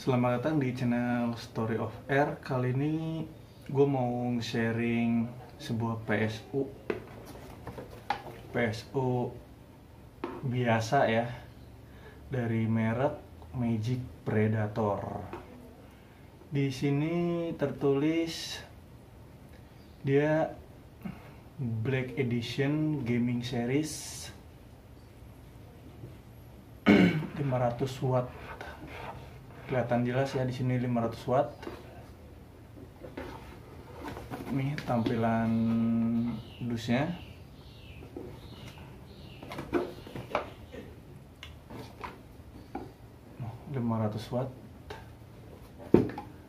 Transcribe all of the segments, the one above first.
Selamat datang di channel Story of Air. Kali ini gue mau sharing sebuah PSU biasa ya, dari merek Magic Predator. Di sini tertulis dia Black Edition Gaming Series 500 watt. Kelihatan jelas ya di sini 500 watt. Nih tampilan dusnya. Oh, 500 watt.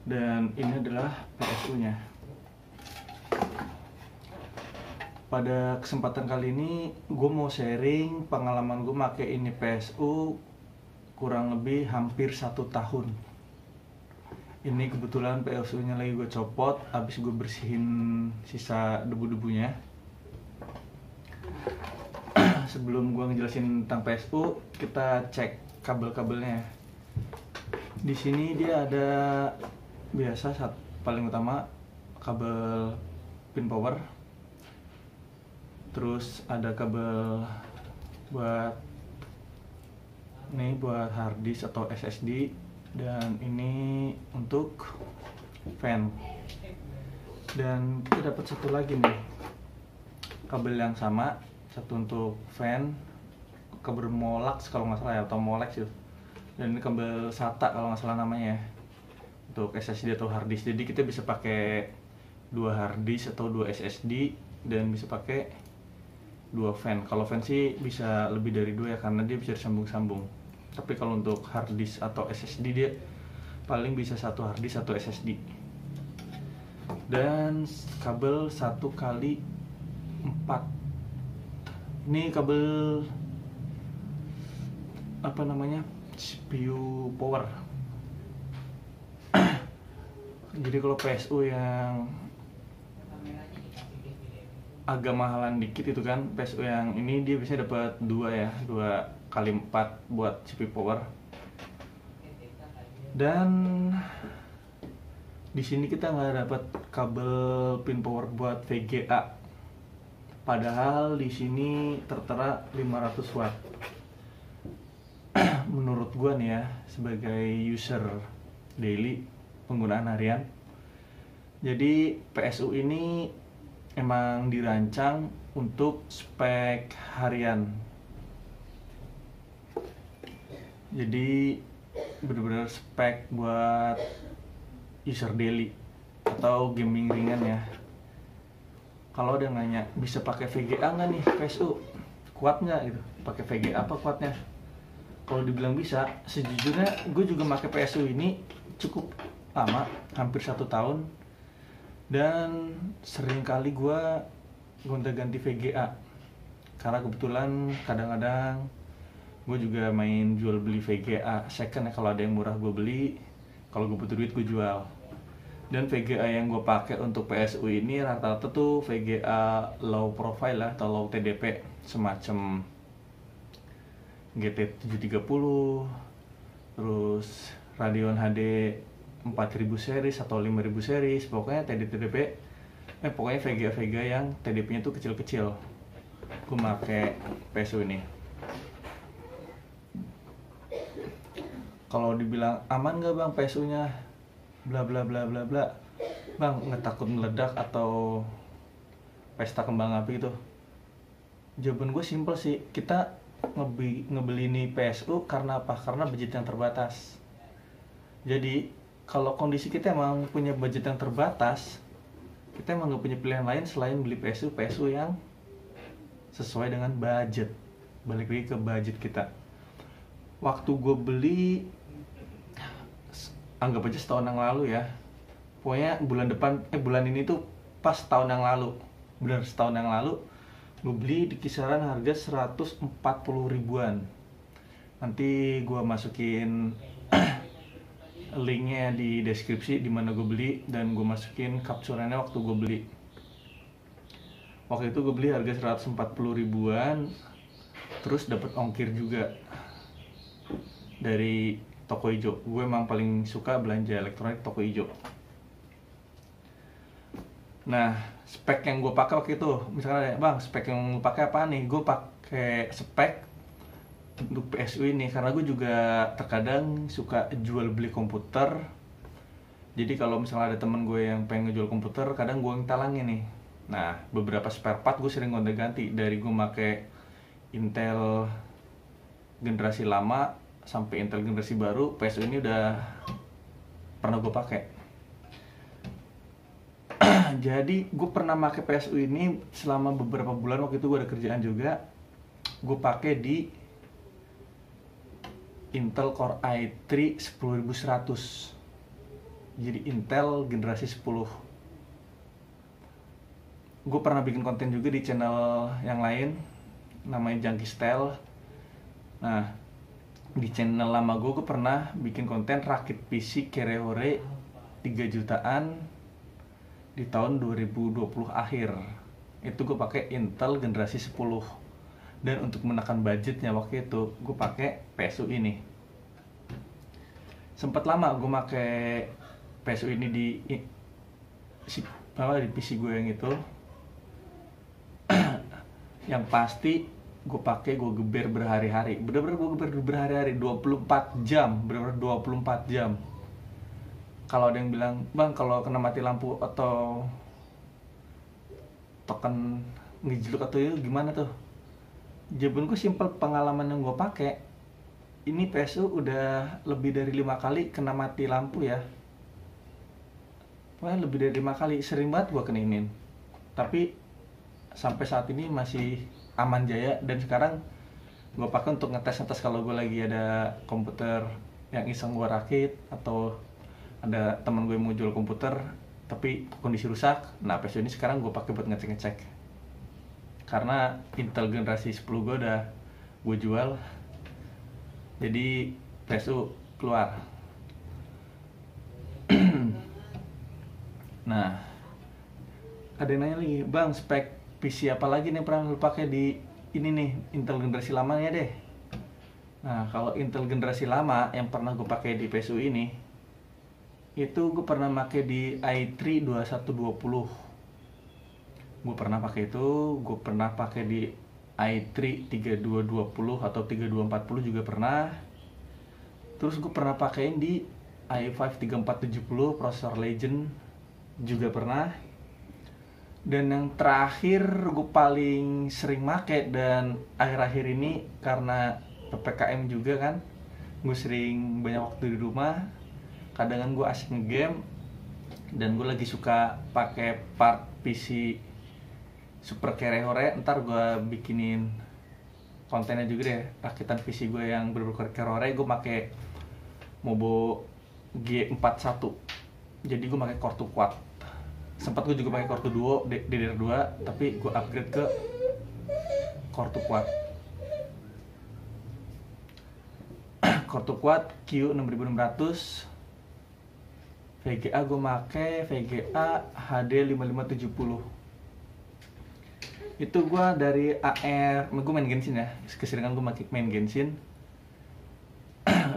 Dan ini adalah PSU-nya. Pada kesempatan kali ini gue mau sharing pengalaman gue pakai ini PSU kurang lebih hampir 1 tahun. Ini kebetulan PSU-nya lagi gue copot, habis gue bersihin sisa debu-debunya. Sebelum gue ngejelasin tentang PSU, kita cek kabel-kabelnya. Di sini dia ada biasa paling utama kabel pin power. Terus ada kabel buat hard disk atau SSD, dan ini untuk fan. Dan kita dapat satu lagi nih kabel yang sama, satu untuk fan, kabel Molex kalau nggak salah ya, atau Molex itu. Dan ini kabel SATA kalau nggak salah namanya ya, untuk SSD atau hard disk. Jadi kita bisa pakai 2 hard disk atau 2 SSD, dan bisa pakai 2 fan. Kalau fan sih bisa lebih dari 2 ya, karena dia bisa disambung-sambung. Tapi kalau untuk hard disk atau SSD dia paling bisa 1 hard disk, 1 SSD. Dan kabel 1x4. Ini kabel apa namanya? CPU power. Jadi kalau PSU yang agak mahalan dikit itu kan, PSU yang ini dia biasanya dapat 2 ya, 2x4 buat CPU power. Dan di sini kita nggak dapat kabel pin power buat VGA, padahal di sini tertera 500 watt. Menurut gua nih ya, sebagai user daily, penggunaan harian, jadi PSU ini emang dirancang untuk spek harian. Jadi benar-benar spek buat user daily atau gaming ringan ya. Kalau ada yang nanya, bisa pakai VGA nggak nih PSU? Kuat nggak gitu? Pakai VGA apa kuatnya? Kalau dibilang bisa, sejujurnya gue juga pakai PSU ini cukup lama, hampir 1 tahun. Dan sering kali gue gonta-ganti VGA, karena kebetulan kadang-kadang gue juga main jual beli VGA second ya. Kalau ada yang murah gue beli, kalau gue butuh duit gue jual. Dan VGA yang gue pakai untuk PSU ini rata-rata tuh VGA low profile lah, atau low TDP, semacam GT730, terus Radeon HD 4000 series atau 5000 series, pokoknya pokoknya VGA yang TDP-nya tuh kecil-kecil. Gue pakai PSU ini. Kalau dibilang aman gak bang PSU-nya? Bla bla bla bla bla. Bang, nggak takut meledak atau pesta kembang api gitu? Jawaban gue simpel sih. Kita ngebeli ini PSU karena apa? Karena budget yang terbatas. Jadi kalau kondisi kita emang punya budget yang terbatas, kita emang gak punya pilihan lain selain beli PSU yang sesuai dengan budget. Balik lagi ke budget kita. Waktu gue beli, anggap aja setahun yang lalu ya, pokoknya bulan ini tuh pas tahun yang lalu, bener setahun yang lalu, gue beli di kisaran harga 140 ribuan. Nanti gue masukin linknya di deskripsi di mana gue beli, dan gue masukin capturannya waktu gue beli. Waktu itu gue beli harga 140 ribuan, terus dapat ongkir juga dari toko hijau. Gue emang paling suka belanja elektronik toko hijau. Nah, spek yang gue pakai waktu itu, misalnya bang, spek yang gue pakai apa nih? Gue pakai spek untuk PSU ini karena gue juga terkadang suka jual beli komputer. Jadi kalau misalnya ada temen gue yang pengen ngejual komputer, kadang gue talangin nih. Nah, beberapa spare part gue sering gonta-ganti, dari gue pakai Intel generasi lama sampai Intel generasi baru. PSU ini udah pernah gue pakai. Jadi gue pernah pakai PSU ini selama beberapa bulan. Waktu itu gue ada kerjaan juga. Gue pakai di Intel Core i3 10100. Jadi Intel generasi 10. Gue pernah bikin konten juga di channel yang lain, namanya Junkie Style. Nah, di channel lama gue pernah bikin konten rakit PC Kerehore 3 jutaan di tahun 2020 akhir. Itu gue pakai Intel generasi 10. Dan untuk menekan budgetnya waktu itu, gue pakai PSU ini. Sempat lama gue pakai PSU ini di PC gue yang itu. Yang pasti gue pakai, gue geber berhari-hari. Bener-bener gue geber berhari-hari, 24 jam, bener-bener 24 jam. Kalau ada yang bilang, bang kalau kena mati lampu atau token ngejluk atau itu gimana tuh? Jawaban gue simpel, pengalaman yang gue pakai ini PSU udah lebih dari 5 kali kena mati lampu ya. Wah, lebih dari 5 kali, sering banget gue kenainin. Tapi sampai saat ini masih aman jaya, dan sekarang gue pakai untuk ngetes kalau gue lagi ada komputer yang iseng gue rakit, atau ada teman gue mau jual komputer tapi kondisi rusak. Nah, PSU ini sekarang gue pakai buat ngecek karena Intel generasi 10 gue udah gue jual, jadi PSU keluar. Nah, ada yang nanya lagi, bang spek PC apa lagi nih pernah lu pakai di ini nih, Intel generasi lamanya deh. Nah, kalau Intel generasi lama yang pernah gue pakai di PSU ini, itu gue pernah pakai di i3 2120. Gue pernah pakai itu. Gue pernah pakai di i3 3220 atau 3240 juga pernah. Terus gue pernah pakein di i5 3470 prosesor Legend juga pernah. Dan yang terakhir gue paling sering make, dan akhir-akhir ini karena PPKM juga kan, gue sering banyak waktu di rumah. Kadang gue asik nge-game, dan gue lagi suka pakai part PC Super Kerehore. Ntar gue bikinin kontennya juga deh, rakitan PC gue yang bener-bener Kerehore. Gue pakai Mobo G41, jadi gue pakai Core 2 Quad. Sempat gue juga pakai Core 2 Duo DDR2, tapi gue upgrade ke Core 2 Quad. Core 2 Quad Q6600. VGA gue make VGA HD 5570. Itu gue dari AR, gue main Genshin ya, keseringan gue main Genshin.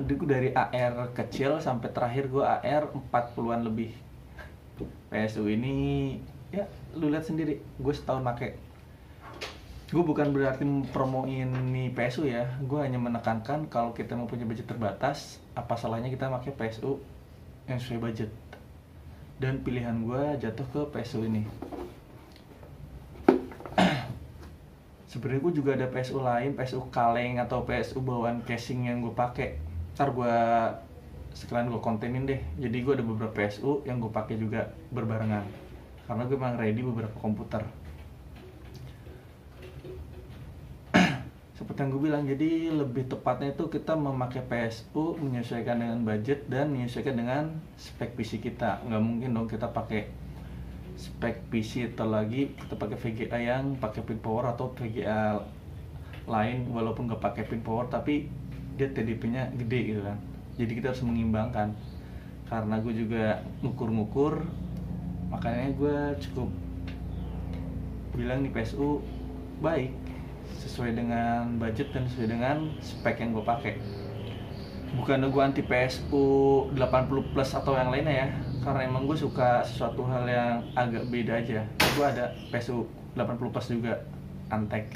Gue dari AR kecil sampai terakhir gue AR 40-an lebih. PSU ini ya lu lihat sendiri, gue setahun make. Gue bukan berarti promoin nih PSU ya, gue hanya menekankan kalau kita mau punya budget terbatas, apa salahnya kita pakai PSU yang sesuai budget. Dan pilihan gue jatuh ke PSU ini. Sebenarnya gue juga ada PSU lain, PSU kaleng atau PSU bawaan casing yang gue pakai. Ntar gue sekalian gue kontenin deh. Jadi gue ada beberapa PSU yang gue pakai juga berbarengan, karena gue emang ready beberapa komputer. Seperti yang gue bilang, jadi lebih tepatnya itu kita memakai PSU menyesuaikan dengan budget dan menyesuaikan dengan spek PC kita. Nggak mungkin dong kita pakai spek PC atau lagi kita pakai VGA yang pakai pin power, atau VGA lain walaupun nggak pakai pin power tapi dia TDP-nya gede gitu kan. Jadi kita harus mengimbangkan. Karena gue juga ngukur-ngukur, makanya gue cukup bilang nih PSU baik, sesuai dengan budget dan sesuai dengan spek yang gue pakai. bukannya gue anti PSU 80 plus atau yang lainnya ya, karena emang gue suka sesuatu hal yang agak beda aja. Gue ada PSU 80 plus juga, Antek,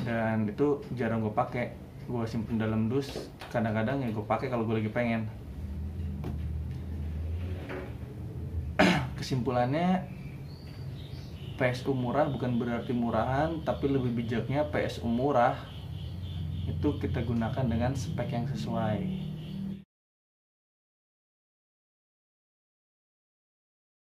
dan itu jarang gue pakai. Gue simpen dalam dus, kadang-kadang ya gue pakai kalau gue lagi pengen. Kesimpulannya, PSU murah bukan berarti murahan, tapi lebih bijaknya PSU murah itu kita gunakan dengan spek yang sesuai.